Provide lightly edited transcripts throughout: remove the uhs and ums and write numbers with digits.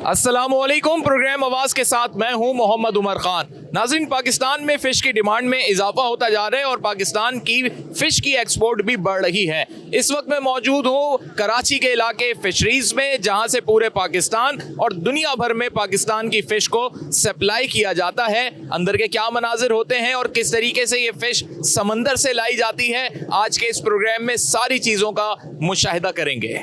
अस्सलामुअलैकुम। प्रोग्राम आवाज़ के साथ मैं हूं मोहम्मद उमर खान। नाज़रीन, पाकिस्तान में फ़िश की डिमांड में इजाफा होता जा रहा है और पाकिस्तान की फ़िश की एक्सपोर्ट भी बढ़ रही है। इस वक्त मैं मौजूद हूं कराची के इलाके फ़िशरीज़ में, जहां से पूरे पाकिस्तान और दुनिया भर में पाकिस्तान की फ़िश को सप्लाई किया जाता है। अंदर के क्या मनाजिर होते हैं और किस तरीके से ये फ़िश समंदर से लाई जाती है, आज के इस प्रोग्राम में सारी चीज़ों का मुशाहिदा करेंगे।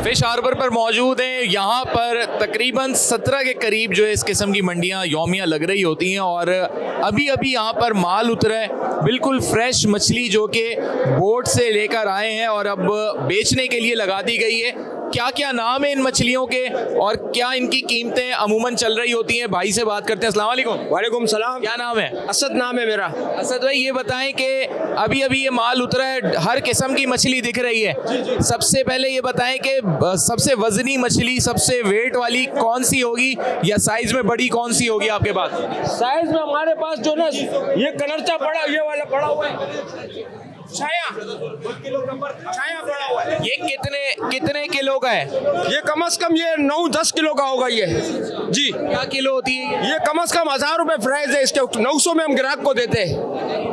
फिश हार्बर पर मौजूद हैं। यहाँ पर तकरीबन 17 के करीब जो है इस किस्म की मंडियाँ यौमिया लग रही होती हैं और अभी अभी यहाँ पर माल उतरा है, बिल्कुल फ्रेश मछली जो कि बोट से लेकर आए हैं और अब बेचने के लिए लगा दी गई है। क्या क्या नाम है इन मछलियों के और क्या इनकी कीमतें अमूमन चल रही होती हैं, भाई से बात करते हैं। अस्सलाम वालेकुम। वालेकुम सलाम। क्या नाम है? असद नाम है मेरा। असद भाई, ये बताएं कि अभी अभी ये माल उतरा है, हर किस्म की मछली दिख रही है। जी। सबसे पहले ये बताएं कि सबसे वजनी मछली, सबसे वेट वाली कौन सी होगी या साइज में बड़ी कौन सी होगी आपके पास? साइज में हमारे पास जो ना ये कलरचा पड़ा, ये वाला पड़ा हुआ है, छाया पड़ा हुआ है। ये कितने किलो का है? ये कम से कम ये 9-10 किलो का होगा ये। जी। क्या किलो होती है ये कम से कम 1000 रुपए प्राइस है इसके, 900 में हम ग्राहक को देते हैं।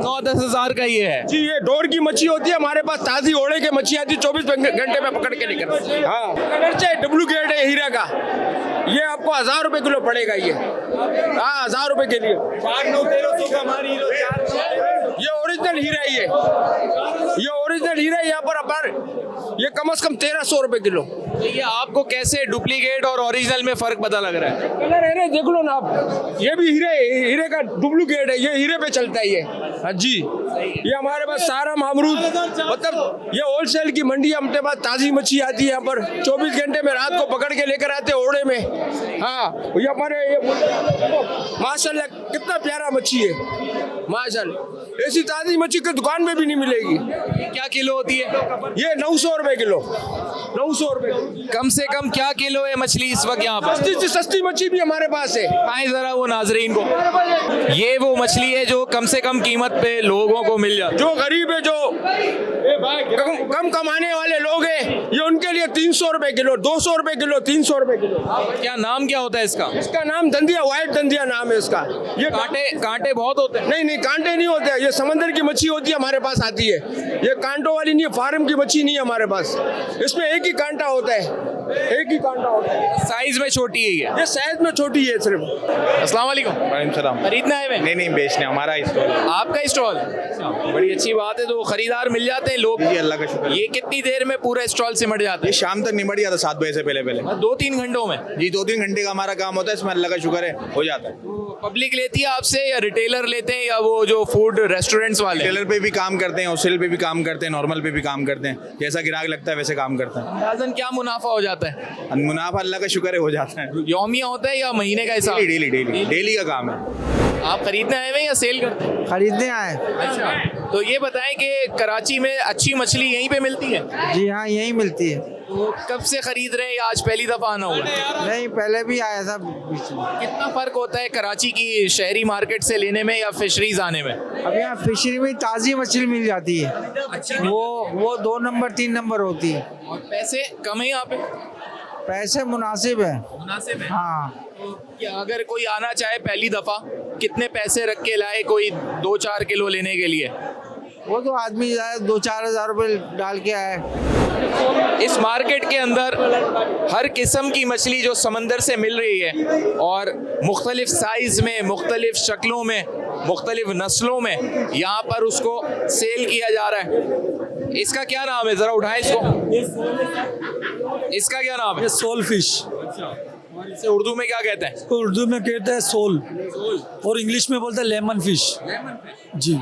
9-10 हज़ार का ये है जी। ये डोर की मच्छी होती है हमारे पास, ताजी ओढ़े की मच्छी आती है, 24 घंटे में पकड़ के लेकर। हाँ, कलरचा डुप्लीकेट है हीरा का, ये आपको 1000 रुपए किलो पड़ेगा ये। हाँ, 1000 रुपए के लिए। 4-9-1300 का हमारी ये ओरिजिनल हीरा है। ये ओरिजिनल हीरा है। यहाँ पर ये कम से कम 1300 रुपए किलो। ये आपको कैसे डुप्लीकेट और ओरिजिनल में फर्क पता लग रहा है? कलर है ना, देख लो ना आप, ये भी हीरे का डुप्लीकेट है, ये हीरे पे चलता है ये। हाँ जी। ये हमारे पास सारा मामरूद, मतलब ये होलसेल की मंडी है हमारे पास, ताजी मच्छी आती है यहाँ पर, 24 घंटे में रात को पकड़ के लेकर आते हैं ओड़े में। हाँ, ये हमारे माशाल्लाह कितना प्यारा मच्छी है माशाल्लाह। ऐसी ताजी मच्छी की दुकान में भी नहीं मिलेगी। क्या किलो होती है ये? 900 रुपए किलो। 900 रुपए। कम से कम क्या किलो है मछली इस वक्त यहाँ पर? सस्ती से सस्ती मच्छी भी हमारे पास है। आए जरा वो नाजरीन को, ये वो मछली है जो कम से कम कीमत पे लोगों को मिल जाती है। जो गरीब है, जो कम कमाने वाले लोग हैं, ये उनके लिए 300 रुपए किलो, 200 रुपए किलो, 300 रुपए किलो। क्या नाम क्या होता है इसका? इसका नाम दंदिया, व्हाइट दंदिया नाम है इसका। ये कांटे बहुत होते हैं? नहीं, कांटे नहीं होते हैं। ये समंदर की मच्छी होती है हमारे पास आती है, ये कांटों वाली नहीं है, फार्म की मच्छी नहीं है हमारे पास। इसमें एक ही कांटा होता है, एक ही कांटा होता है। साइज में छोटी है ये साइज में छोटी है सिर्फ। अस्सलाम वालेकुम। वालेकुम सलाम। खरीदना है? मैं नहीं बेचने, हमारा स्टॉल। आपका स्टॉल? बड़ी अच्छी बात है, तो खरीदार मिल जाते हैं लोग। जी, अल्लाह का शुक्र। ये कितनी देर में पूरा स्टॉल सिमट जाता ये है? शाम तक निमट जाता, 7 बजे से पहले। 2-3 घंटों में? जी, 2-3 घंटे का हमारा काम होता है, इसमें अल्लाह का शुक्र है हो जाता है। पब्लिक लेती है आपसे या रिटेलर लेते हैं या वो जो फूड रेस्टोरेंट्स वाले? टेलर पे भी काम करते हैं, होलसेल पे भी काम करते हैं, नॉर्मल पे भी काम करते हैं, जैसा ग्राहक लगता है वैसे काम करते हैं। अंदाज़न क्या मुनाफा हो जाता है? मुनाफा अल्लाह का शुक्र है हो जाता है। यौमिया होता है या महीने का हिसाब? डेली का काम है। आप खरीदने आए हैं या सेल करते हैं? खरीदने आए। अच्छा, तो ये बताएं कि कराची में अच्छी मछली यहीं पे मिलती है? जी हाँ, यहीं मिलती है। तो कब से खरीद रहे हैं या आज पहली दफा आना हुआ? नहीं, पहले भी आया था बीच में। कितना फर्क होता है कराची की शहरी मार्केट से लेने में या फिशरीज आने में? अब यहाँ फिशरी में ताज़ी मछली मिल जाती है। अच्छा। वो 2 नंबर 3 नंबर होती है। और पैसे कम है यहाँ पे? पैसे मुनासिब है। मुनासिब है। हाँ। तो क्या अगर कोई आना चाहे पहली दफा, कितने पैसे रख के लाए कोई 2-4 किलो लेने के लिए? वो तो आदमी जाए 2-4 हज़ार रुपये डाल के आए। इस मार्केट के अंदर हर किस्म की मछली जो समंदर से मिल रही है और मुख्तलिफ साइज़ में, मुख्तलिफ शक्लों में, मुख्तलिफ नस्लों में यहाँ पर उसको सेल किया जा रहा है। इसका क्या नाम है? ज़रा उठाएं इसको। इसका क्या नाम है? ये सोल फिश। इसे उर्दू में क्या कहते हैं? इसको उर्दू में कहते हैं सोल, और इंग्लिश में बोलते हैं लेमन फिश। जी।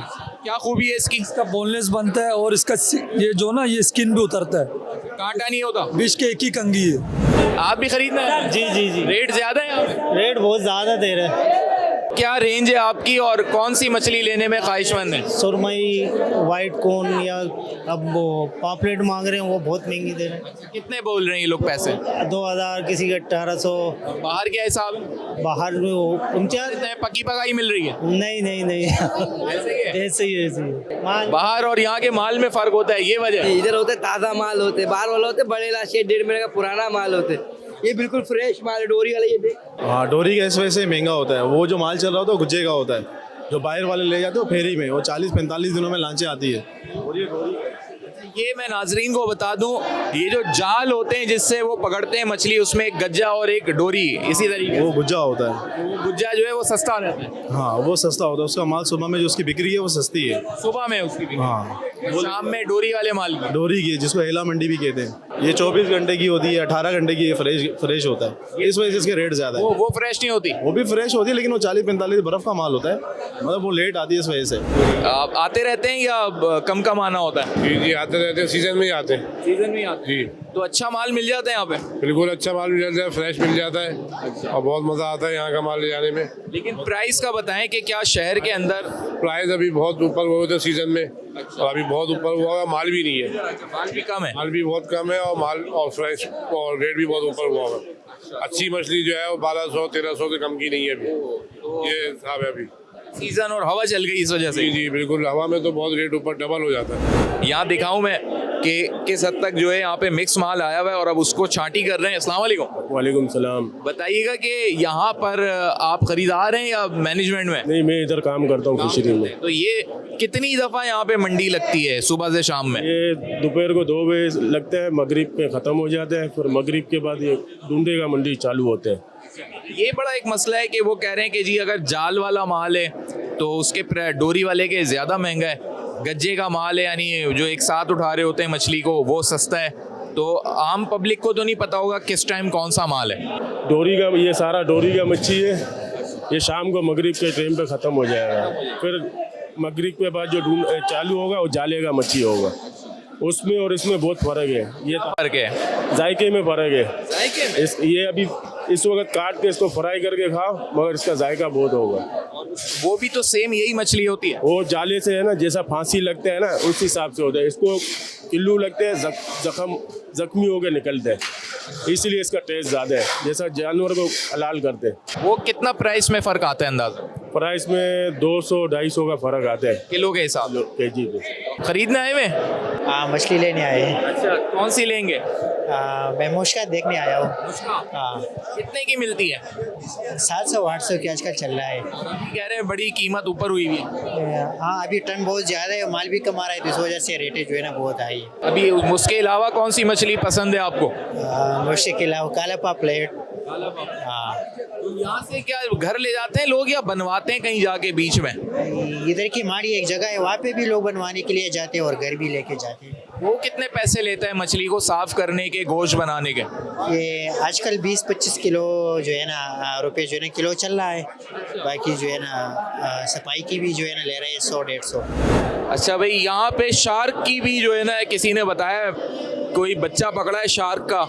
क्या खूबी है इसकी? इसका बोनलेस बनता है और इसका ये जो ना ये स्किन भी उतरता है, कांटा नहीं होता। फिश के एक ही कंगी है। आप भी खरीदना है? जी। रेट ज्यादा है यहाँ पे? रेट बहुत ज़्यादा दे रहे हैं। क्या रेंज है आपकी और कौन सी मछली लेने में ख्वाहिशमंद है? सुरमई, वाइट कोन या अब वो पापलेट मांग रहे हैं, वो बहुत महंगी दे रहे हैं। कितने बोल रहे हैं ये लोग पैसे? 2000, किसी का 1800। बाहर क्या हिसाब है? बाहर में वो 49। कितने पक्की पकाई मिल रही है? नहीं नहीं नहीं ऐसे ही है? ऐसे ही ऐसे ही माल। बाहर और यहाँ के माल में फर्क होता है, ये वजह है? इधर होते ताज़ा माल होते, बाहर वाला होते बड़े लाशे 1.5 महीने का पुराना माल होते। ये बिल्कुल फ्रेश माल है, डोरी वाला। ये देख, हाँ, डोरी का इस वजह से महंगा होता है। वो जो माल चल रहा होता है वो गुज्जे का होता है, जो बाहर वाले ले जाते हैं वो फेरी में, वो 40-45 दिनों में लांचे आती है। ये मैं नाजरीन को बता दूं, ये जो जाल होते हैं जिससे वो पकड़ते हैं मछली, उसमें एक गज्जा और एक डोरी इसी तरीके वो गुज्जा होता है। से। वो गुज्जा जो है वो सस्ता रहता है। हाँ, वो सस्ता होता है। उसका माल सुबह में जो उसकी बिक्री है वो सस्ती है। सुबह में उसकी बिक्री। हाँ, शाम में डोरी वाले माल की। डोरी की है, जिसको हेला मंडी भी कहते हैं। ये 24 घंटे की होती है, 18 घंटे की फ्रेश होता है। इस वजह से इसके रेट ज़्यादा है। वो फ्रेश नहीं होती। वो भी फ्रेश होती है, लेकिन वो 40-45 बर्फ का माल होता है, मतलब वो लेट आती है इस वजह से। आप आते रहते हैं या कम कम आना होता है? जी जी, आते रहते हैं, सीजन में ही आते हैं। सीजन में आते जी, तो अच्छा माल मिल जाता है यहाँ पे? बिल्कुल अच्छा माल मिल जाता है, फ्रेश मिल जाता है और बहुत मज़ा आता है यहाँ का माल ले जाने में। लेकिन प्राइस का बताएं कि क्या शहर के अंदर प्राइस अभी बहुत ऊपर हुए थे सीजन में, और अभी बहुत ऊपर हुआ है। माल भी नहीं है, माल भी कम है? माल भी बहुत कम है, और माल और फ्रेश और रेट भी बहुत ऊपर हुआ है। अच्छी मछली जो है वो 1200-1300 से कम की नहीं है अभी, ये हिसाब है अभी। सीजन और हवा चल गई इस वजह से। जी जी बिल्कुल, हवा में तो बहुत रेट ऊपर डबल हो जाता है। यहाँ दिखाऊं मैं कि किस हद तक जो है यहाँ पे मिक्स माल आया हुआ है और अब उसको छांटी कर रहे हैं। अस्सलाम वालेकुम। वालेकुम सलाम। बताइएगा कि यहाँ पर आप खरीदार हैं या मैनेजमेंट में? नहीं, मैं इधर काम करता हूँ फिशरी में। तो ये कितनी दफ़ा यहाँ पे मंडी लगती है सुबह से शाम में? ये दोपहर को 2 बजे लगता है, मगरिब पे ख़त्म हो जाता है, फिर मगरिब के बाद ये ढूंढे का मंडी चालू होते हैं। ये बड़ा एक मसला है कि वो कह रहे हैं कि जी अगर जाल वाला माल है तो उसके डोरी वाले के ज़्यादा महंगा है, गज्जे का माल है यानी जो एक साथ उठा रहे होते हैं मछली को वो सस्ता है। तो आम पब्लिक को तो नहीं पता होगा किस टाइम कौन सा माल है। डोरी का, ये सारा डोरी का मच्छी है, ये शाम को मगरिब के टाइम पे ख़त्म हो जाएगा। फिर मगरिब के बाद जो चालू होगा वो जाले का मच्छी होगा। उसमें और इसमें बहुत फ़र्क है। ये फर्क है, जायके में फ़र्क है। जायके में? ये अभी इस वक्त काट के इसको फ्राई करके खाओ, मगर इसका जायका बहुत होगा। वो भी तो सेम यही मछली होती है? वो जाले से है ना, जैसा फांसी लगता है ना उस हिसाब से होता है। इसको किल्लू लगते हैं, जख्मी होकर निकलते हैं, इसलिए इसका टेस्ट ज़्यादा है, जैसा जानवर को हलाल करते हैं। वो कितना प्राइस में फ़र्क आता है अंदाज़ा? प्राइस में 200-250 का फ़र्क आता है किलो के हिसाब से? केजी पे। खरीदने आए हुए? हाँ, मछली लेने आए हैं। अच्छा, कौन सी लेंगे? मैं मुश्का देखने आया हूँ। हाँ, कितने की मिलती है? 700-800 की आजकल चल रहा है। कह रहे हैं बड़ी कीमत ऊपर हुई हुई है। हाँ, अभी टन बहुत ज़्यादा है, माल भी कम आ रहा है, तो इस वजह से रेटें जो है ना बहुत हाई है। अभी उसके अलावा कौन सी मछली पसंद है आपको? मुश्के के अलावा काला पापलेट। हाँ, तो यहाँ से क्या घर ले जाते हैं लोग या बनवाते हैं कहीं जाके बीच में? इधर की माड़ी एक जगह है, वहाँ पे भी लोग बनवाने के लिए जाते हैं और घर भी लेके जाते हैं। वो कितने पैसे लेता है मछली को साफ करने के, गोश्त बनाने के? ये आजकल 20-25 किलो जो है ना रुपए जो है ना किलो चल रहा है। बाकी जो है ना सफाई की भी जो है ना ले रहे हैं 100-150। अच्छा भाई, यहाँ पे शार्क की भी जो है ना किसी ने बताया कोई बच्चा पकड़ा है शार्क का,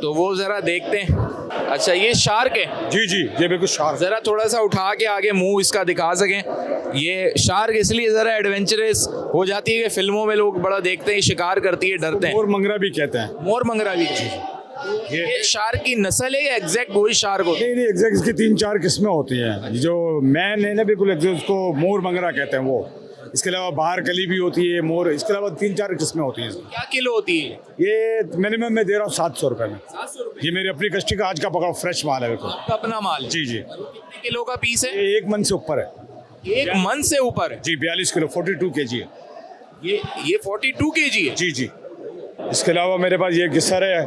तो वो ज़रा देखते हैं। अच्छा, ये शार्क है? जी जी, ये बिल्कुल शार्क। ज़रा थोड़ा सा उठा के आगे मुंह इसका दिखा सकें। ये शार्क इसलिए ज़रा एडवेंचरस हो जाती है कि फिल्मों में लोग बड़ा देखते हैं, शिकार करती है, डरते हैं। मोर मंगरा भी कहते हैं। मोर मंगरा भी? ये शार्क की नस्ल है या एग्जैक्ट वही शार्क होती है? नहीं, एग्जैक्ट इसकी 3-4 किस्में होती हैं। जो मैन है ना बिल्कुल एग्जैक्ट, उसको मोर मंगरा कहते हैं वो। इसके अलावा बाहर कली भी होती है मोर, इसके अलावा 3-4 किस्में होती हैं। क्या किलो होती है? ये मिनिमम मैं दे रहा हूँ 700 रुपये में। 700 रुपये? ये मेरी अपनी कश्ती का आज का पकड़ा फ्रेश माल है बिल्कुल। अपना माल? जी जी। कितने किलो का पीस है? ये 1 मन से ऊपर है। 1 मन से ऊपर है? जी, 42 किलो, 42 kg है। ये 42 kg है? जी जी। इसके अलावा मेरे पास ये गिस्सर है,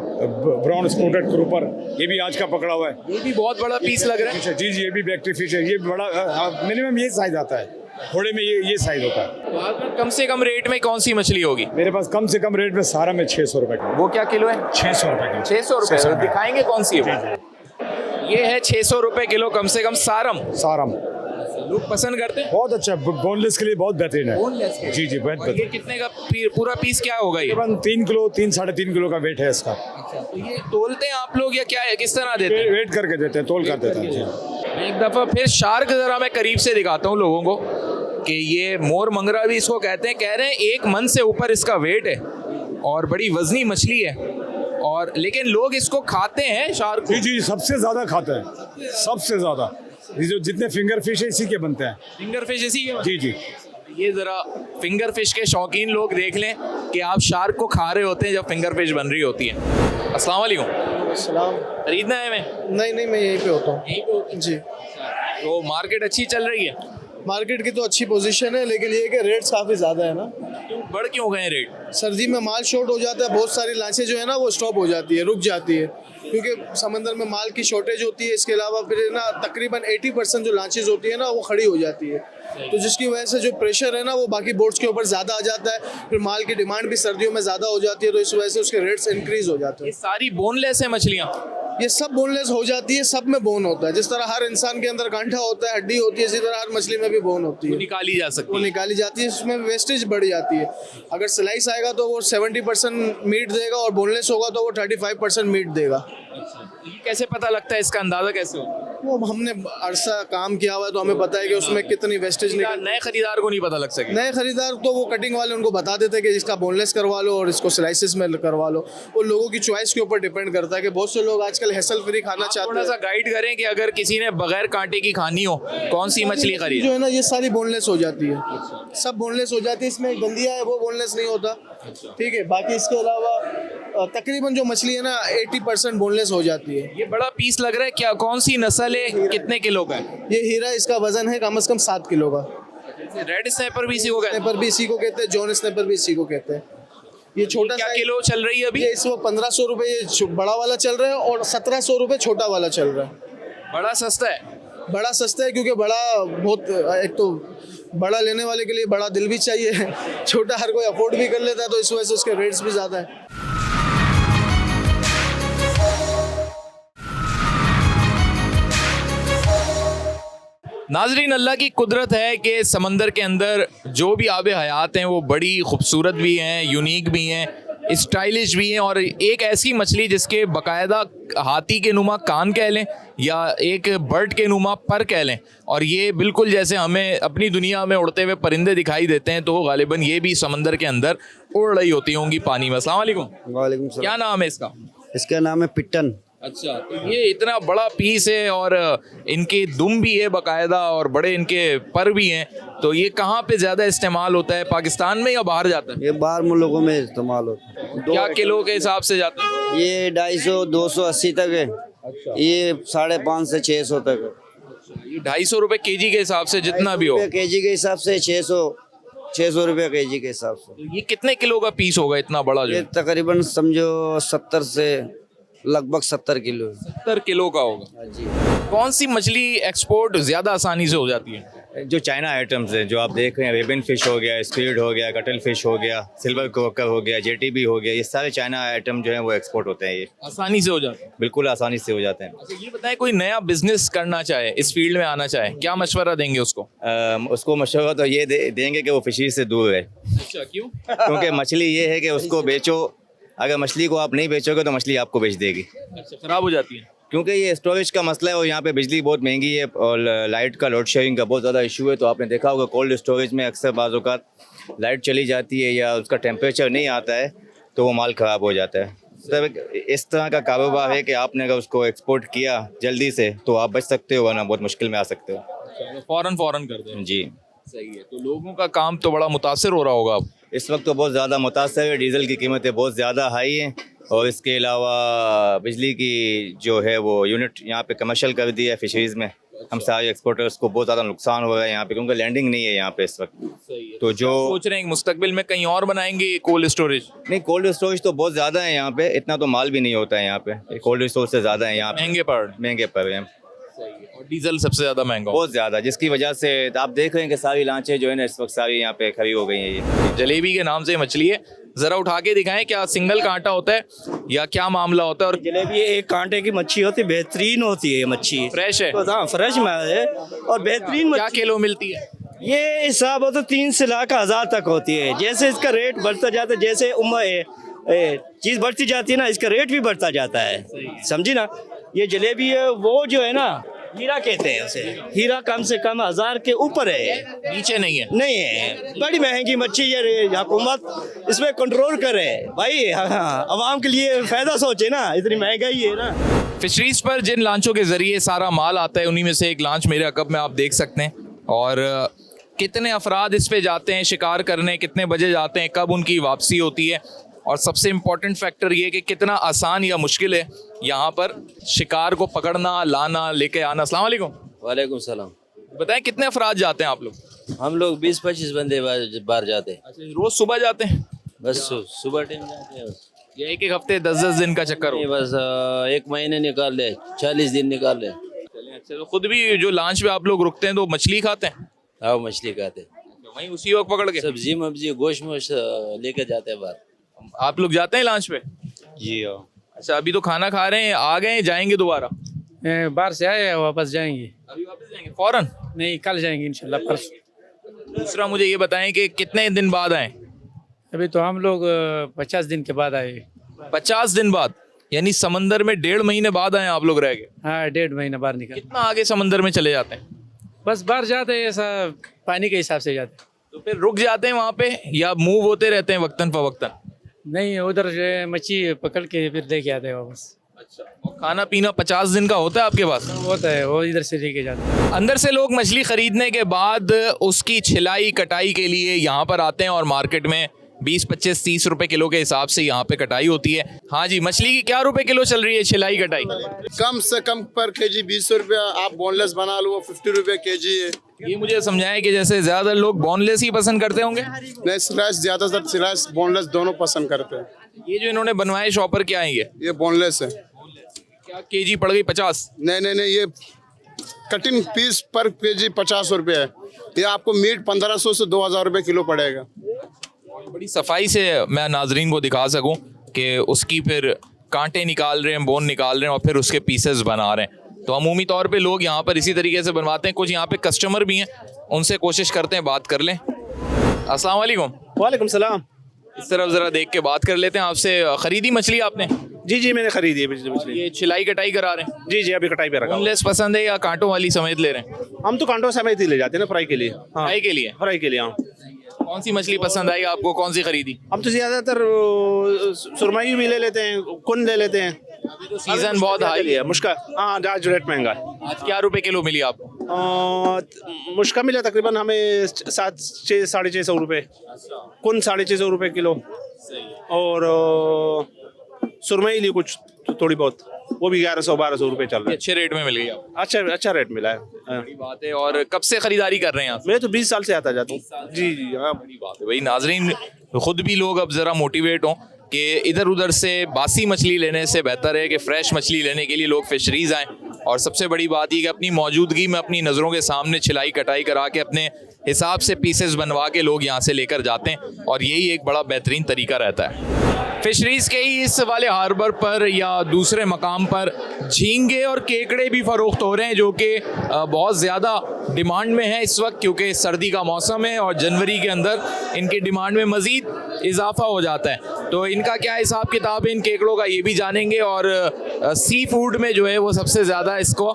ब्राउन स्पॉटेड क्रूपर, ये भी आज का पकड़ा हुआ है। ये भी बहुत बड़ा पीस लग रहा है। जी जी, ये भी बैक्टी फिश है। ये बड़ा मिनिमम ये साइज आता है, घोड़े में ये साइज होता है। कम से कम रेट में कौन सी मछली होगी? मेरे पास कम से कम रेट में सारा में 600 रुपए का। वो क्या किलो है? 600 रुपए का। 600 रुपए? दिखाएंगे कौन सी है? ये है 600 रुपए किलो कम से कम सारम। सारम लोग पसंद करते हैं? बहुत अच्छा, बोनलेस के लिए बहुत बेहतरीन है। बोनलेस के? जी जी, बहुत और ये बेहतरीन। कितने का पूरा पीस क्या होगा ये? तकरीबन 3 किलो, 3-3.5 किलो का वेट है इसका। तो ये तोलते हैं आप लोग या क्या है, किस तरह देते हैं? वेट करके देते हैं, तोल कर देते हैं। एक दफ़ा फिर शार्क ज़रा मैं करीब से दिखाता हूँ लोगों को कि ये मोर मंगरा भी इसको कहते हैं। कह रहे हैं 1 मन से ऊपर इसका वेट है और बड़ी वजनी मछली है, और लेकिन लोग इसको खाते हैं शार्क को। जी सबसे ज्यादा खाते हैं, सबसे ज्यादा। ये जो जितने फिंगर फिश है इसी के बनते हैं। फिंगर फिश इसी के। जी ये ज़रा फिंगर फिश के शौकीन लोग देख लें कि आप शार्क को खा रहे होते हैं जब फिंगर फिश बन रही होती है। अस्सलाम वालेकुम। सलाम। खरीदना है मैं? नहीं मैं यहीं पे होता हूँ। यहीं पे होते हैं? जी। तो मार्केट अच्छी चल रही है? मार्केट की तो अच्छी पोजीशन है, लेकिन ये है कि रेट्स काफ़ी ज़्यादा है ना। बढ़ क्यों गए रेट? सर्दी में माल शॉर्ट हो जाता है, बहुत सारी लांचें जो है ना वो स्टॉप हो जाती है, रुक जाती है, क्योंकि समंदर में माल की शॉर्टेज होती है। इसके अलावा फिर ना तकरीबन 80% जो लांचेज होती है ना वो खड़ी हो जाती है, तो जिसकी वजह से जो प्रेशर है ना वो बाकी बोट्स के ऊपर ज़्यादा आ जाता है। फिर माल की डिमांड भी सर्दियों में ज़्यादा हो जाती है, तो इस वजह से उसके रेट्स इंक्रीज हो जाते ये हैं। सारी बोनलेस है मछलियाँ? ये सब बोनलेस हो जाती है, सब में बोन होता है। जिस तरह हर इंसान के अंदर कांटा होता है, हड्डी होती है, इसी तरह हर मछली में भी बोन होती है। निकाली जा सकती वो है? निकाली जाती है, इसमें वेस्टेज बढ़ जाती है। अगर स्लाइस आएगा तो वो 70% मीट देगा, और बोनलेस होगा तो वो 35% मीट देगा। ये कैसे पता लगता है, इसका अंदाजा कैसे होता है? वो हमने अरसा काम किया हुआ है तो हमें पता है कि उसमें कितनी वेस्टेज निकल। नए खरीदार को नहीं पता लग सके? नए खरीदार तो वो कटिंग वाले उनको बता देते हैं कि इसका बोनलेस करवा लो और इसको स्लाइसेस में करवा लो। वो लोगों की चॉइस के ऊपर डिपेंड करता है कि बहुत से लोग आजकल हैसल फ्री खाना चाहते थोड़ा सा हैं। गाइड करें कि अगर किसी ने बगैर कांटे की खानी हो कौन सी मछली जो खरीदे? है ना ये सारी बोनलेस हो जाती है, सब बोनलेस हो जाती है। इसमें एक गंदिया है वो बोनलेस नहीं होता, ठीक है। बाकी इसके अलावा तकरीबन जो मछली है ना 80% बोनलेस हो जाती है। ये बड़ा पीस लग रहा है, क्या कौन सी नस्ल है, कितने किलो का है? ये हीरा, इसका वजन है कम से कम 7 किलो का। रेड स्नैपर भी इसी को कहते हैं? स्नैपर भी इसी को कहते हैं, जॉन स्नैपर भी इसी को कहते हैं। ये छोटा क्या साइज- किलो चल रही है अभी? ये इस वक्त 1500 रुपये ये बड़ा वाला चल रहा है, और 1700 रुपये छोटा वाला चल रहा है। बड़ा सस्ता है? बड़ा सस्ता है क्योंकि बड़ा बहुत, एक तो बड़ा लेने वाले के लिए बड़ा दिल भी चाहिए, छोटा हर कोई अफोर्ड भी कर लेता है, तो इस वजह से उसके रेट्स भी ज़्यादा है। नाजरीन, अल्लाह की कुदरत है कि समंदर के अंदर जो भी आब हयात हैं वो बड़ी खूबसूरत भी हैं, यूनिक भी हैं, स्टाइलिश भी हैं, और एक ऐसी मछली जिसके बाकायदा हाथी के नुमा कान कह लें या एक बर्ड के नुमा पर कह लें, और ये बिल्कुल जैसे हमें अपनी दुनिया में उड़ते हुए परिंदे दिखाई देते हैं, तो गालिबन ये भी समंदर के अंदर उड़ रही होती होंगी पानी में। अस्सलाम वालेकुम। वालेकुम सलाम। क्या नाम है इसका? इसका नाम है पिट्टन। अच्छा, तो ये इतना बड़ा पीस है और इनकी दुम भी है बाकायदा, और बड़े इनके पर भी हैं, तो ये कहाँ पे ज़्यादा इस्तेमाल होता है, पाकिस्तान में या बाहर जाता है? ये बाहर मुल्कों में इस्तेमाल होता है। क्या किलो के हिसाब से जाता है? ये 250 280 तक है। ये 550 से 600 तक है। ये 250 रुपए केजी के हिसाब से जितना भी हो? केजी के हिसाब से 600 रुपये केजी के हिसाब से। ये कितने किलो का पीस होगा इतना बड़ा? ये जो तकरीबन समझो 70 से लगभग 70 किलो। 70 किलो का होगा जी। कौन सी मछली एक्सपोर्ट ज़्यादा आसानी से हो जाती है? जो चाइना आइटम्स हैं जो आप देख रहे हैं, रेबन फिश हो गया, स्क्विड हो गया, कटल फिश हो गया, सिल्वर क्रोकर हो गया, जेटीबी हो गया, ये सारे चाइना आइटम जो है वो एक्सपोर्ट होते हैं। ये आसानी से हो जाते हैं? बिल्कुल आसानी से हो जाते हैं। अच्छा, ये बताएं, कोई नया बिजनेस करना चाहे, इस फील्ड में आना चाहे, क्या मशवरा देंगे उसको? उसको मशवरा तो ये देंगे कि वो फिशरीज से दूर रहे। अच्छा, क्यों? क्योंकि मछली ये है कि उसको बेचो, अगर मछली को आप नहीं बेचोगे तो मछली आपको बेच देगी। अच्छा, खराब हो जाती है? क्योंकि ये स्टोरेज का मसला है और यहाँ पे बिजली बहुत महंगी है और लाइट का लोड शेयरिंग का बहुत ज़्यादा इशू है। तो आपने देखा होगा कोल्ड स्टोरेज में अक्सर बाज़ औक़ात लाइट चली जाती है या उसका टेम्परेचर नहीं आता है तो वो माल ख़राब हो जाता है। मतलब इस तरह का कारोबार है कि आपने अगर उसको एक्सपोर्ट किया जल्दी से तो आप बच सकते हो, वरना बहुत मुश्किल में आ सकते हो। फ़ौरन कर दें? जी सही है। तो लोगों का काम तो बड़ा मुतासर हो रहा होगा अब? इस वक्त तो बहुत ज़्यादा मुतासर है, डीज़ल की कीमतें बहुत ज़्यादा हाई हैं और इसके अलावा बिजली की जो है वो यूनिट यहाँ पे कमर्शियल कर दी है फिशरीज़ में। हम सारे एक्सपोर्टर्स को बहुत ज़्यादा नुकसान हो रहा है यहाँ पे क्योंकि लैंडिंग नहीं है यहाँ पे इस वक्त। सही है। तो जो सोच रहे हैं मुस्तकबिल में कहीं और बनाएंगे कोल्ड स्टोरेज? नहीं, कोल्ड स्टोरेज तो बहुत ज़्यादा है यहाँ पे, इतना तो माल भी नहीं होता है यहाँ पे, कोल्ड स्टोरेज से ज़्यादा है यहाँ पे, महंगे पड़ रहे हैं और डीजल सबसे ज़्यादा महंगा, बहुत ज़्यादा, जिसकी वजह से आप देख रहे हैं कि सारी लांचें जो है ना इस वक्त सारी यहाँ पे खड़ी हो गई हैं। ये जलेबी के नाम से मछली है, ज़रा उठा के दिखाएं, क्या सिंगल कांटा होता है या क्या मामला होता है? और जलेबी एक कांटे की मच्छी होती है, बेहतरीन होती है ये मच्छी, फ्रेश है? तो हाँ फ्रेश माल है और बेहतरीन। क्या किलो मिलती है ये? हिसाब हो तो 3 से लाकर 1000 तक होती है। जैसे इसका रेट बढ़ता जाता है, जैसे चीज़ बढ़ती जाती है ना, इसका रेट भी बढ़ता जाता है, समझी ना। ये जलेबी है वो जो है ना हीरा कहते हैं उसे। हीरा कम से कम 1000 के ऊपर है, नीचे नहीं है। नहीं है। बड़ी महंगी मच्छी है, हुकूमत इसमें कंट्रोल करे भाई। हाँ, अवाम के लिए फायदा सोचे ना, इतनी महंगाई है ना। फिशरीज पर जिन लांचों के जरिए सारा माल आता है, उन्हीं में से एक लांच मेरे अकब में आप देख सकते हैं। और कितने अफराद इस पे जाते हैं शिकार करने, कितने बजे जाते हैं, कब उनकी वापसी होती है, और सबसे इम्पोर्टेंट फैक्टर ये कि कितना आसान या मुश्किल है यहाँ पर शिकार को पकड़ना, लाना, लेके आना। अस्सलाम वालेकुम। वालेकुम सलाम। बताएं कितने अफराद जाते हैं आप लोग? हम लोग 20-25 बंदे बाहर जाते हैं। अच्छा, रोज सुबह जाते हैं? बस सुबह टाइम जाते हैं। ये एक हफ्ते 10-10 दिन का चक्कर हो? बस 1 महीने निकाल ले, 40 दिन निकाल ले। अच्छा, तो खुद भी जो लांच पे आप लोग रुकते हैं तो मछली खाते हैं? हाँ, मछली खाते हैं। वहीं उसी वक्त पकड़ के सब्जी मब्जी गोश्त लेके जाते हैं बाहर। आप लोग जाते हैं लांच पे? जी हाँ। अच्छा, अभी तो खाना खा रहे हैं, आ गए, जाएंगे दोबारा? बाहर से आए, वापस जाएंगे। अभी वापस जाएंगे फौरन? नहीं, कल जाएंगे इंशाल्लाह, परसों। दूसरा मुझे ये बताएं कि कितने दिन बाद आए? अभी तो हम लोग 50 दिन के बाद आए। 50 दिन बाद, यानी समंदर में 1.5 महीने बाद आए आप लोग रह गए? हाँ, 1.5 महीना बाहर निकल। कितना आगे समंदर में चले जाते हैं? बस बाहर जाते हैं, ऐसा पानी के हिसाब से जाते हैं। तो फिर रुक जाते हैं वहाँ पे या मूव होते रहते हैं वक्तन फवक्तन? नहीं, उधर जो है मच्छी पकड़ के फिर लेके आते हैं वापस। अच्छा, और खाना पीना 50 दिन का होता है आपके पास? होता है, वो इधर से लेके जाते हैं। अंदर से लोग मछली खरीदने के बाद उसकी छिलाई कटाई के लिए यहाँ पर आते हैं और मार्केट में 20, 25, 30 रुपए किलो के हिसाब से यहाँ पे कटाई होती है। हाँ जी, मछली की क्या रुपए किलो चल रही है छिलाई कटाई? कम से कम पर केजी 20 रुपया, आप बोनलेस बना लो 50 रुपये केजी है। ये मुझे समझाएं कि जैसे ज्यादा लोग बोनलेस ही पसंद करते होंगे? नहीं, स्लैश ज्यादातर स्लैश बोनलेस दोनों पसंद करते हैं। ये जो इन्होंने बनवाए शॉपर क्या है ये बोनलेस है। क्या केजी पड़ गई 50? नहीं, ये कटिंग पीस पर केजी 50 रुपये है। ये आपको मीट 1500 से 2000 रुपये किलो पड़ेगा। बड़ी सफाई से मैं नाजरीन को दिखा सकूं कि उसकी फिर कांटे निकाल रहे हैं, बोन निकाल रहे हैं और फिर उसके पीसेस बना रहे हैं। तो अमूमी तौर पे लोग यहाँ पर इसी तरीके से बनवाते हैं। कुछ यहाँ पे कस्टमर भी हैं, उनसे कोशिश करते हैं बात कर लें। अस्सलाम वालेकुम। वालेकुम सलाम। इस तरफ ज़रा देख के बात कर लेते हैं आपसे। ख़रीदी मछली आपने? जी, मैंने खरीदी है मछली। ये छिलाई कटाई करा रहे हैं? जी, अभी कटाई पे रखा। बोनलेस पसंद है या कांटों वाली समेत ले रहे हैं? हम तो कांटों समेत ही ले जाते हैं ना, फ्राई के लिए। हाँ, फ्राई के लिए? फ्राई के लिए, हाँ। कौन सी मछली पसंद आई आपको, कौन सी खरीदी? हम तो ज्यादातर सुरमई भी ले लेते हैं, कुन ले लेते हैं। अभी तो सीजन बहुत हाई है। मुश्का, हाँ, आज रेट महंगा है। आज क्या रुपए किलो मिली आपको? मुश्का मिला तकरीबन हमें 600-650 रुपये, कुन 650 रुपये किलो, और सुरमई ली कुछ थोड़ी बहुत, वो भी 1100-1200 रुपये चल रहा है। अच्छे रेट में मिल गई आपको? अच्छा रेट मिला है। बड़ी बात है। और कब से खरीदारी कर रहे हैं आप? मैं तो 20 साल से आता जाता हूँ। जी, हाँ। बड़ी बात है भाई। नाजरीन, खुद भी लोग अब ज़रा मोटिवेट हों कि इधर उधर से बासी मछली लेने से बेहतर है कि फ़्रेश मछली लेने के लिए लोग फिशरीज आएँ। और सबसे बड़ी बात ये कि अपनी मौजूदगी में अपनी नज़रों के सामने छिलाई कटाई करा के अपने हिसाब से पीसेस बनवा के लोग यहाँ से लेकर जाते हैं, और यही एक बड़ा बेहतरीन तरीका रहता है। फिशरीज़ के ही इस वाले हार्बर पर या दूसरे मकाम पर झींगे और केकड़े भी फ़रोख्त हो रहे हैं, जो कि बहुत ज़्यादा डिमांड में है इस वक्त, क्योंकि सर्दी का मौसम है और जनवरी के अंदर इनकी डिमांड में मज़ीद इजाफा हो जाता है। तो इनका क्या हिसाब किताब है इन केकड़ों का, ये भी जानेंगे। और सी फूड में जो है वो सबसे ज़्यादा इसको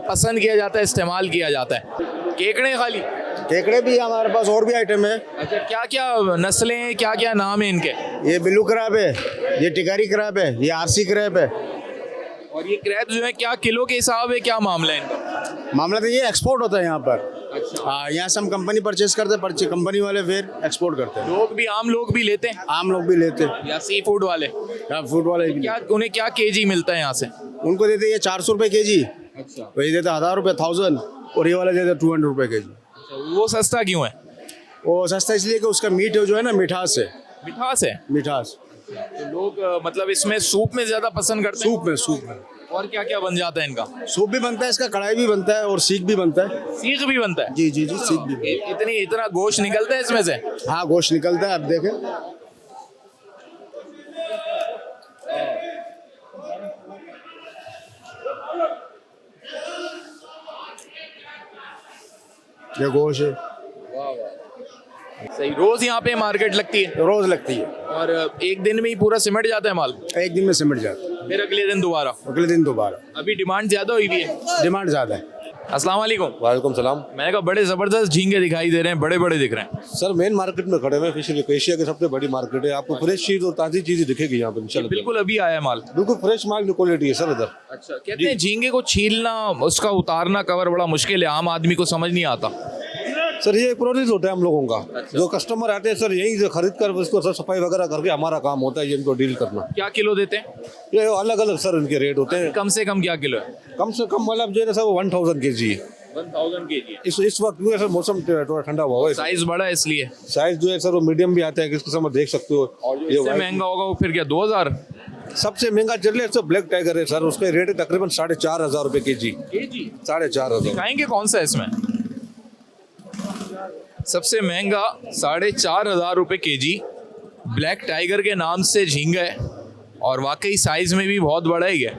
पसंद किया जाता है, इस्तेमाल किया जाता है। केकड़े खाली? केकड़े भी हमारे पास और भी आइटम है। अच्छा, क्या क्या नस्लें हैं, क्या क्या नाम है इनके? ये ब्लू क्रैब है, ये टिकारी क्रैब है, ये आरसी क्रैब है। और ये क्रैब जो है क्या किलो के हिसाब है, क्या मामला है इनका? मामला तो ये एक्सपोर्ट होता है यहाँ पर। अच्छा। हाँ, यहाँ से हम कंपनी परचेज करते हैं, कंपनी वाले फिर एक्सपोर्ट करते हैं। लोग भी, आम लोग भी लेते हैं? आम लोग भी लेते हैं। या सी फूड वाले? या फूड वाले भी। क्या उन्हें क्या केजी मिलता है यहाँ से? उनको देते हैं ये 400 रुपये केजी। अच्छा। वही देते 1000 रुपये, 1000, और ये वाला देते 200 रुपये केजी। वो सस्ता क्यों है? वो सस्ता इसलिए कि उसका मीट जो है ना, मिठास है। मिठास है? मिठास। तो लोग मतलब इसमें सूप में ज्यादा पसंद करते हैं? सूप में। और क्या क्या बन जाता है इनका? सूप भी बनता है इसका, कढ़ाई भी बनता है, और सीख भी बनता है। सीख भी बनता है? जी, सीख भी। इतना गोश्त निकलता है इसमें से? हाँ, गोश्त निकलता है। अब देखें, ये गोश्त है। सही। रोज यहाँ पे मार्केट लगती है? रोज लगती है। और एक दिन में ही पूरा सिमट जाता है माल? एक दिन में सिमट जाता है, फिर अगले दिन दोबारा? अगले दिन दोबारा। अभी डिमांड ज्यादा हुई भी है? डिमांड ज्यादा है। अस्सलाम वालेकुम। वालेकुम सलाम। मैंने कहा बड़े जबरदस्त झींगे दिखाई दे रहे हैं, बड़े बड़े दिख रहे हैं। सर मेन मार्केट में खड़े हुए फिश एशिया की सबसे बड़ी मार्केट है, आपको फ्रेश चीज और ताजी चीजें दिखेगी यहाँ पे इंशाल्लाह। बिल्कुल अभी आया है माल। बिल्कुल फ्रेश माल की क्वालिटी है सर इधर। अच्छा, कहते हैं झींगे को छीलना, उसका उतारना कवर बड़ा मुश्किल है, आम आदमी को समझ नहीं आता। सर ये एक प्रोसेस होता है हम लोगों का। जो कस्टमर आते हैं सर यहीं से खरीद कर उसको सर सफाई वगैरह करके हमारा काम होता है ये इनको डील करना। क्या किलो देते हैं? ये अलग अलग सर इनके रेट होते हैं। कम से कम क्या किलो है? कम से कम मतलब जो है सर 1000 kg है। 1000 kg। इस वक्त जो है सर मौसम थोड़ा ठंडा हुआ है, साइज बड़ा है इसलिए। साइज जो है सर वो मीडियम भी आता है, किस किस्म देख सकते हो। और इससे महंगा होगा वो फिर क्या 2000? सबसे महंगा चल रहा है सर ब्लैक टाइगर है सर, उसका रेट है तकरीबन 4500 रुपए kg। 4500। दिखाएंगे कौन सा है इसमें? सबसे महंगा 4500 रुपए kg ब्लैक टाइगर के नाम से झींगा है, और वाकई साइज में भी बहुत बड़ा ही है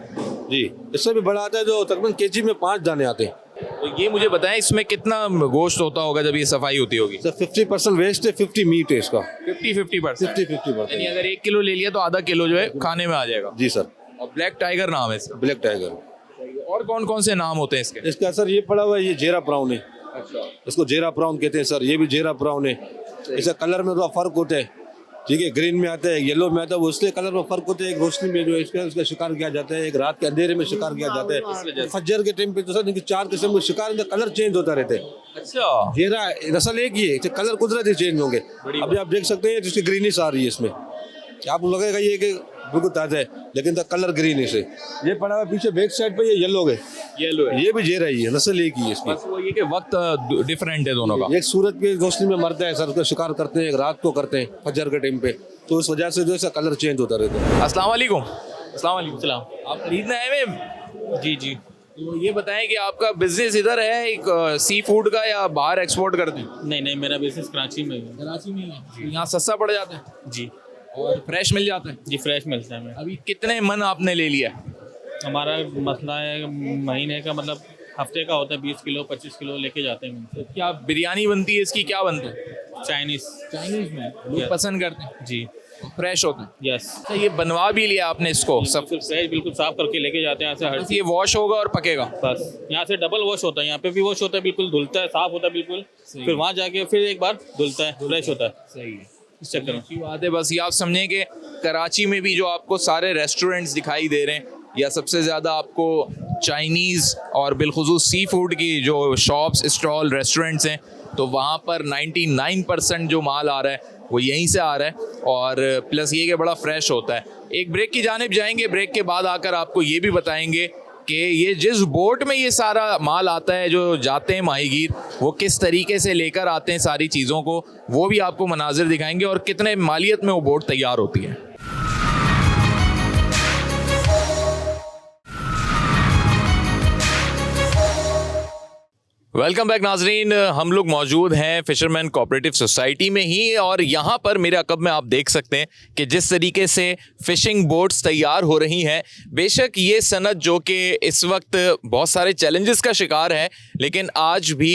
जी। इससे भी बड़ा आता है जो तकरीबन kg में 5 दाने आते हैं। तो ये मुझे बताएं इसमें कितना गोश्त होता होगा जब ये सफाई होती होगी? सर 50% वेस्ट है, 50 मीट है इसका। 50-50%। 50-50%। यानी अगर 1 किलो ले लिया तो आधा किलो जो है खाने में आ जाएगा। जी सर। और ब्लैक टाइगर नाम है इसका? Black tiger. और कौन कौन से नाम होते हैं इसके? इसका सर ये पड़ा हुआ है, ये जेरा ब्राउन है। अच्छा, इसको जेरा ब्राउन कहते हैं सर, ये भी जेरा ब्राउन है। इसका कलर में थोड़ा फर्क होता है, ठीक है। ग्रीन में आता है, येलो में आता है, वो इसलिए कलर में फर्क होता है। एक रोशनी में जो है इसका शिकार किया जाता है, एक रात के अंधेरे में शिकार किया जाता है। फज्जर के टाइम पे तो सर इनके 4 किस्म के शिकार, इनका कलर चेंज होता रहता है। अच्छा, जेरा नस्ल एक ही है, कलर कुदरती चेंज होंगे। अभी आप देख सकते हैं जिसकी ग्रीनिश आ रही है इसमें, आपको लगेगा ये कि बिल्कुल ताजा है, लेकिन द कलर ग्रीन है। ये पड़ा हुआ पीछे बैक साइड पे, ये येलो है। ये भी जेरा ही है, नस्ल एक ही है इसकी। बस वो ये कि वक्त डिफरेंट है दोनों का। एक सूरज की रोशनी में मरता है सर, उसका शिकार करते हैं, एक रात को करते हैं फजर के टाइम पे, तो इस वजह से जो है कलर चेंज होता रहता है। अस्सलाम वालेकुम। अस्सलाम वालेकुम। आप खरीदने आए हुए? जी जी। तो ये बताएं कि आपका बिजनेस इधर है एक सी फूड का, या बाहर एक्सपोर्ट करते हैं? नहीं, मेरा बिजनेस कराची में है। कराची में है। यहाँ सस्ता पड़ जाता है जी, और फ्रेश मिल जाता है? जी फ्रेश मिलता है। अभी कितने मन आपने ले लिया? हमारा मसला है महीने का, मतलब हफ्ते का होता है, 20 किलो 25 किलो लेके जाते हैं। तो क्या बिरयानी बनती है इसकी? क्या बनता है? चाइनीज में लोग पसंद करते हैं जी। फ्रेश होते हैं। यस। तो ये बनवा भी लिया आपने इसको? सब फ्रेश बिल्कुल साफ करके लेके जाते हैं यहाँ से। ये वॉश होगा और पकेगा? बस यहाँ से डबल वॉश होता है, यहाँ पे भी वॉश होता है, बिल्कुल धुलता है, साफ होता है बिल्कुल, फिर वहाँ जाके फिर एक बार धुलता है, फ्रेश होता है। सही है, इस चक्कर में अच्छी बात है। बस ये आप समझें कि कराची में भी जो आपको सारे रेस्टोरेंट्स दिखाई दे रहे हैं, या सबसे ज़्यादा आपको चाइनीज़ और बिलखुसूस सी फूड की जो शॉप्स, स्टॉल, रेस्टोरेंट्स हैं, तो वहाँ पर 99% जो माल आ रहा है वो यहीं से आ रहा है, और प्लस ये कि बड़ा फ्रेश होता है। एक ब्रेक की जानिब जाएंगे, ब्रेक के बाद आकर आपको ये भी बताएंगे कि ये जिस बोट में ये सारा माल आता है, जो जाते हैं माहीगीर, वो किस तरीके से लेकर आते हैं सारी चीज़ों को, वो भी आपको मनाजिर दिखाएंगे, और कितने मालियत में वो बोट तैयार होती है। वेलकम बैक नाजरीन, हम लोग मौजूद हैं फिशरमैन कोऑपरेटिव सोसाइटी में ही, और यहाँ पर मेरे अकब में आप देख सकते हैं कि जिस तरीके से फ़िशिंग बोट्स तैयार हो रही हैं। बेशक ये सनत जो कि इस वक्त बहुत सारे चैलेंजेस का शिकार है, लेकिन आज भी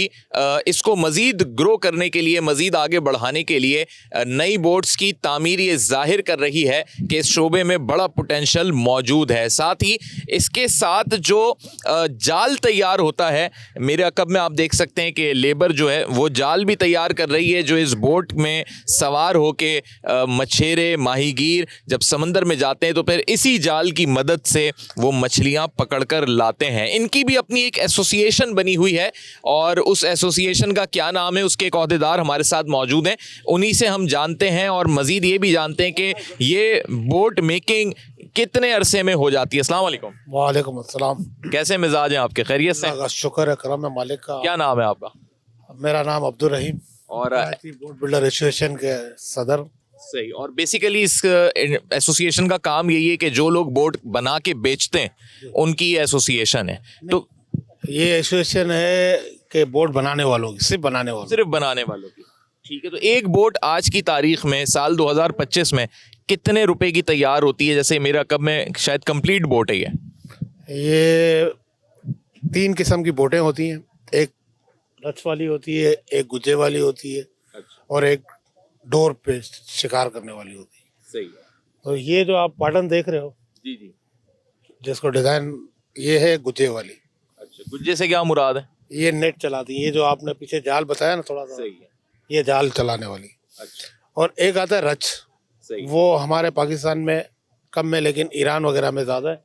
इसको मज़ीद ग्रो करने के लिए, मज़ीद आगे बढ़ाने के लिए नई बोट्स की तामीर ये ज़ाहिर कर रही है कि इस शोबे में बड़ा पोटेंशल मौजूद है। साथ ही इसके साथ जो जाल तैयार होता है, मेरे अकब में आप देख सकते हैं कि लेबर जो है वो जाल भी तैयार कर रही है, जो इस बोट में सवार होके मछेरे, माहीगीर जब समंदर में जाते हैं तो फिर इसी जाल की मदद से वो मछलियां पकड़कर लाते हैं। इनकी भी अपनी एक एसोसिएशन बनी हुई है, और उस एसोसिएशन का क्या नाम है, उसके एक ओहदेदार हमारे साथ मौजूद हैं, उन्हीं से हम जानते हैं, और मज़ीद ये भी जानते हैं कि ये बोट मेकिंग कितने अरसे में हो जाती है। अस्सलाम वालेकुम। वालेकुम अस्सलाम। कैसे मिजाज हैं आपके? खैरियत से? शुक्र है, करम है मालिक का। क्या नाम है आपका? मेरा नाम अब्दुल रहीम, और बोट बिल्डर एसोसिएशन के सदर। सही। और बेसिकली इस एसोसिएशन का काम यही है कि जो लोग बोट बना के बेचते हैं उनकी एसोसिएशन है। तो ये एसोसिएशन है कि बोट बनाने वालों की, सिर्फ बनाने वालों की। ठीक है। तो एक बोट आज की तारीख में, साल 2025 में कितने रुपए की तैयार होती है? जैसे मेरा कब में शायद कंप्लीट बोट है ये 3 किस्म की बोटें होती हैं, एक रच वाली होती है, एक गुज्जे वाली होती है, और एक डोर पे शिकार करने वाली होती है। सही। तो ये जो आप पैटर्न देख रहे हो, जी जी, जिसको डिजाइन, ये है गुज्जे वाली। अच्छा, गुज्जे से क्या मुराद है? ये नेट चलाती है। ये जो आपने पीछे जाल बताया ना थोड़ा सा, ये जाल चलाने वाली। और एक आता है रच, वो हमारे पाकिस्तान में कम है लेकिन ईरान वगैरह में ज़्यादा है।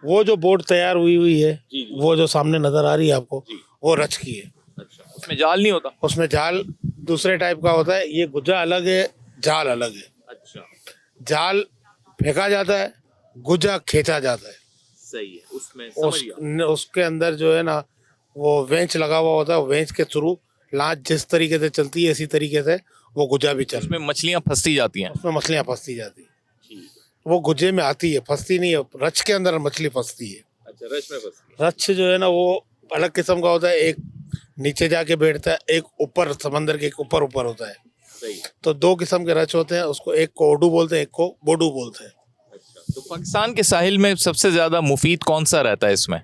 वो जो बोट तैयार हुई है, वो जो सामने नज़र आ रही है आपको, वो रच की है। उसमें जाल नहीं होता? उसमें जाल दूसरे टाइप का होता है। ये गुज्जा अलग है, जाल अलग है। अच्छा, जाल फेंका जाता है, गुज्जा खींचा जाता है। सही है। उसमें समझ गया। उसके अंदर जो है ना वो वेंच लगा हुआ होता है। वेंच के थ्रू लांच जिस तरीके से चलती है इसी तरीके से वो गुज्जा भी चलता है। उसमें मछलियाँ फंसती जाती हैं। उसमें मछलियाँ फंसती जाती है। वो गुज्जे में आती है, फंसती नहीं है। रच के अंदर मछली फंसती है। अच्छा, रच में फंसती है। रच जो है ना वो अलग किस्म का होता है। एक नीचे जाके बैठता है, एक ऊपर समंदर के ऊपर होता है। सही। तो दो किस्म के रच होते हैं। उसको एक को ओडू बोलते हैं, एक को बोडू बोलते हैं। तो पाकिस्तान के साहिल में सबसे ज्यादा मुफीद कौन सा रहता है इसमें?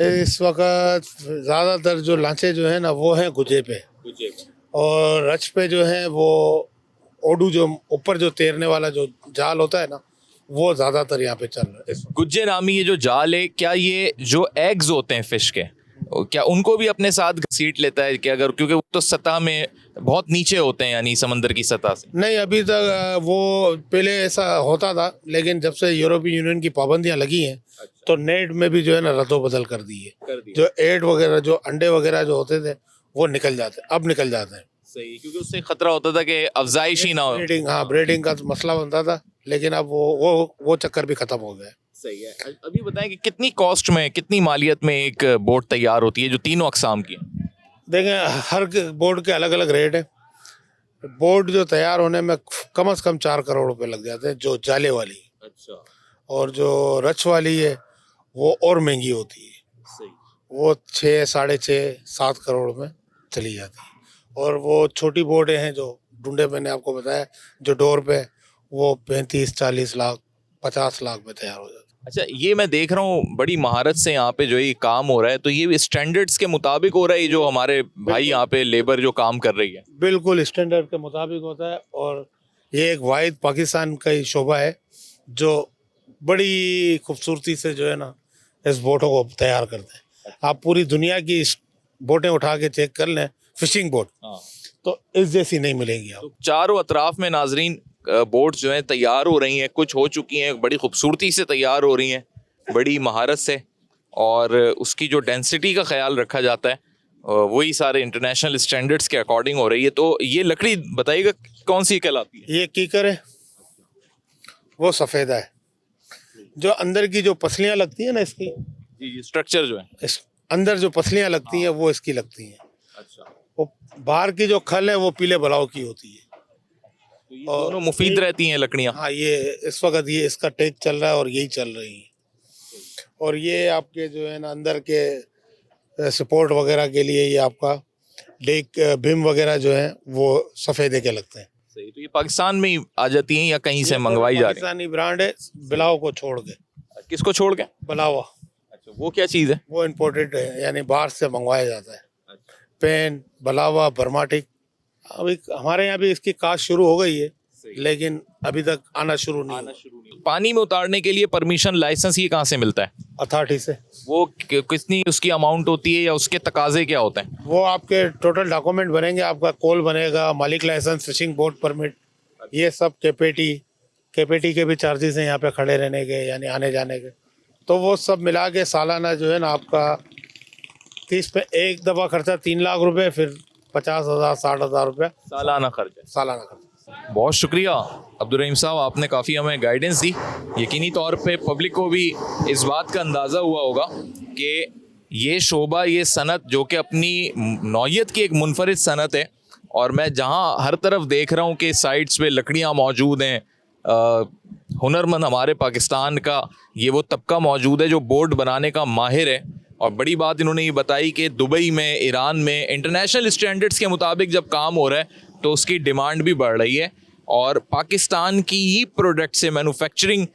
इस वक्त ज़्यादातर जो लांचे जो है ना वो हैं गुज्जे पे, और रच पे जो है वो ओडू, जो ऊपर जो तैरने वाला जो जाल होता है ना, वो ज़्यादातर यहाँ पे चल रहा है। गुज्जे नामी ये जो जाल है, क्या ये जो एग्स होते हैं फिश के, क्या उनको भी अपने साथ घसीट लेता है कि अगर, क्योंकि वो तो सतह में बहुत नीचे होते हैं, यानी समंदर की सतह से? नहीं, अभी तक वो पहले ऐसा होता था, लेकिन जब से यूरोपीय यूनियन की पाबंदियां लगी हैं तो नेट में भी जो है ना रद्दो बदल कर दी है। जो एड वगैरह, जो अंडे वगैरह जो होते थे वो निकल जाते हैं, अब निकल जाते हैं। सही, क्योंकि उससे खतरा होता था कि अफजाइश ही ना हो। ब्रीडिंग, हाँ, ब्रीडिंग का मसला बनता था, लेकिन अब वो चक्कर भी खत्म हो गया है। सही है। अभी बताएं कि कितनी कॉस्ट में, कितनी मालियत में एक बोट तैयार होती है जो तीनों अकसाम की है? देखें, हर बोट के अलग अलग रेट है। बोट जो तैयार होने में कम से कम 4 करोड़ रुपए लग जाते हैं, जो जाले वाली। अच्छा। और जो रच वाली है वो और महंगी होती है। सही। वो 6, 6.5, 7 करोड़ में चली जाती है। और वो छोटी बोटें हैं जो डुंडे मैंने आपको बताया, जो डोर पे, वो 35-40 लाख 50 लाख में तैयार हो जाती है। अच्छा, ये मैं देख रहा हूँ बड़ी महारत से यहाँ पे जो ये काम हो रहा है, तो ये स्टैंडर्ड्स के मुताबिक हो रहा है, जो हमारे भाई यहाँ पे लेबर जो काम कर रही है? बिल्कुल स्टैंडर्ड के मुताबिक होता है। और ये एक वाहिद पाकिस्तान का ही शोबा है जो बड़ी खूबसूरती से जो है ना इस बोटों को तैयार करते हैं। आप पूरी दुनिया की बोटें उठा के चेक कर लें, फिशिंग बोट, तो इस जैसी नहीं मिलेंगी आप। तो चारों अतराफ में नाजरीन बोट जो है तैयार हो रही हैं, कुछ हो चुकी हैं, बड़ी खूबसूरती से तैयार हो रही हैं, बड़ी महारत से, और उसकी जो डेंसिटी का ख्याल रखा जाता है वही सारे इंटरनेशनल स्टैंडर्ड्स के अकॉर्डिंग हो रही है। तो ये लकड़ी बताइएगा कौन सी कहलाती है? ये कीकर है, वो सफ़ेदा है। जो अंदर की जो पसलियाँ लगती है ना इसकी, जी, स्ट्रक्चर जो है, इस अंदर जो पसलियाँ लगती हैं वो इसकी लगती हैं। अच्छा। वो बाहर की जो खल है वो पीले बलाव की होती है। तो ये दोनों मुफीद रहती हैं लकड़ियाँ? हाँ, ये इस वक्त ये इसका टेक चल रहा है और यही चल रही है। और ये आपके जो है ना अंदर के सपोर्ट वगैरह के लिए ये आपका डेक बिम वगैरह जो है वो सफ़ेदे के लगते हैं। सही। तो ये पाकिस्तान में ही आ जाती हैं या कहीं से मंगवाई जा रही है? पाकिस्तानी ब्रांड है, बिलाव को छोड़ के। किसको छोड़ के? बलावा। अच्छा, वो क्या चीज़ है? वो इम्पोर्टेड है, यानी बाहर से मंगवाया जाता है। पेन, बलावा, बर्माटिक, अभी हमारे यहाँ भी इसकी काश्त शुरू हो गई है, लेकिन अभी तक आना शुरू नहीं। पानी में उतारने के लिए परमिशन, लाइसेंस ये कहाँ से मिलता है? अथॉरिटी से। वो कितनी उसकी अमाउंट होती है या उसके तकाजे क्या होते हैं? वो आपके टोटल डॉक्यूमेंट बनेंगे, आपका कॉल बनेगा, मालिक लाइसेंस, फिशिंग बोट परमिट, ये सब केपेटी के भी चार्जेस हैं यहाँ पे खड़े रहने के, यानी आने जाने के। तो वो सब मिला के सालाना जो है ना आपका 30 पे एक दफ़ा खर्चा 3 लाख रुपए, फिर 50,000 60,000 रुपया सालाना खर्चा। बहुत शुक्रिया अब्दुल रहीम साहब, आपने काफ़ी हमें गाइडेंस दी। यकीनी तौर पे पब्लिक को भी इस बात का अंदाज़ा हुआ होगा कि ये शोबा, ये सनत जो कि अपनी नौयत की एक मुनफरिद सनत है, और मैं जहाँ हर तरफ देख रहा हूँ कि साइट्स पे लकड़ियाँ मौजूद हैं, हुनरमंद हमारे पाकिस्तान का ये वो तबका मौजूद है जो बोट बनाने का माहिर है। और बड़ी बात इन्होंने ये बताई कि दुबई में, ईरान में इंटरनेशनल स्टैंडर्ड्स के मुताबिक जब काम हो रहा है तो उसकी डिमांड भी बढ़ रही है, और पाकिस्तान की ही प्रोडक्ट से मैन्युफैक्चरिंग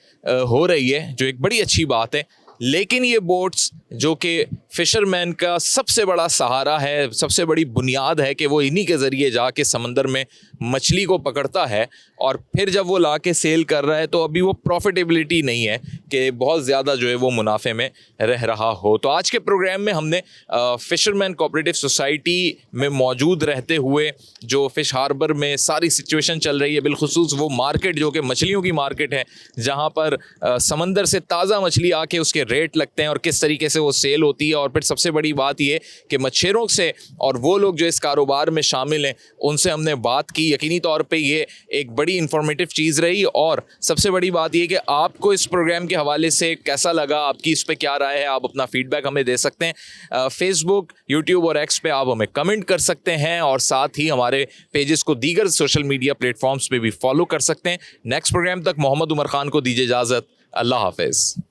हो रही है, जो एक बड़ी अच्छी बात है। लेकिन ये बोट्स जो कि फ़िशरमैन का सबसे बड़ा सहारा है, सबसे बड़ी बुनियाद है कि वो इन्हीं के ज़रिए जाके समंदर में मछली को पकड़ता है और फिर जब वो ला के सेल कर रहा है तो अभी वो प्रॉफिटेबिलिटी नहीं है कि बहुत ज़्यादा जो है वो मुनाफे में रह रहा हो। तो आज के प्रोग्राम में हमने फ़िशरमैन कोऑपरेटिव सोसाइटी में मौजूद रहते हुए जो फ़िश हार्बर में सारी सिचुएशन चल रही है, बिलखुसूस वो मार्केट जो कि मछलियों की मार्केट है, जहाँ पर समंदर से ताज़ा मछली आके उसके रेट लगते हैं और किस तरीके से वो सेल होती है। और फिर सबसे बड़ी बात ये कि मच्छरों से और वो लोग जो इस कारोबार में शामिल हैं उनसे हमने बात की। यकीनी तौर पे ये एक बड़ी इंफॉर्मेटिव चीज़ रही। और सबसे बड़ी बात ये कि आपको इस प्रोग्राम के हवाले से कैसा लगा, आपकी इस पे क्या राय है, आप अपना फीडबैक हमें दे सकते हैं। फेसबुक, यूट्यूब और एक्स पे आप हमें कमेंट कर सकते हैं और साथ ही हमारे पेजेस को दीगर सोशल मीडिया प्लेटफॉर्म्स पे भी फॉलो कर सकते हैं। नेक्स्ट प्रोग्राम तक मोहम्मद उमर खान को दीजिए इजाज़त। अल्लाह हाफिज़।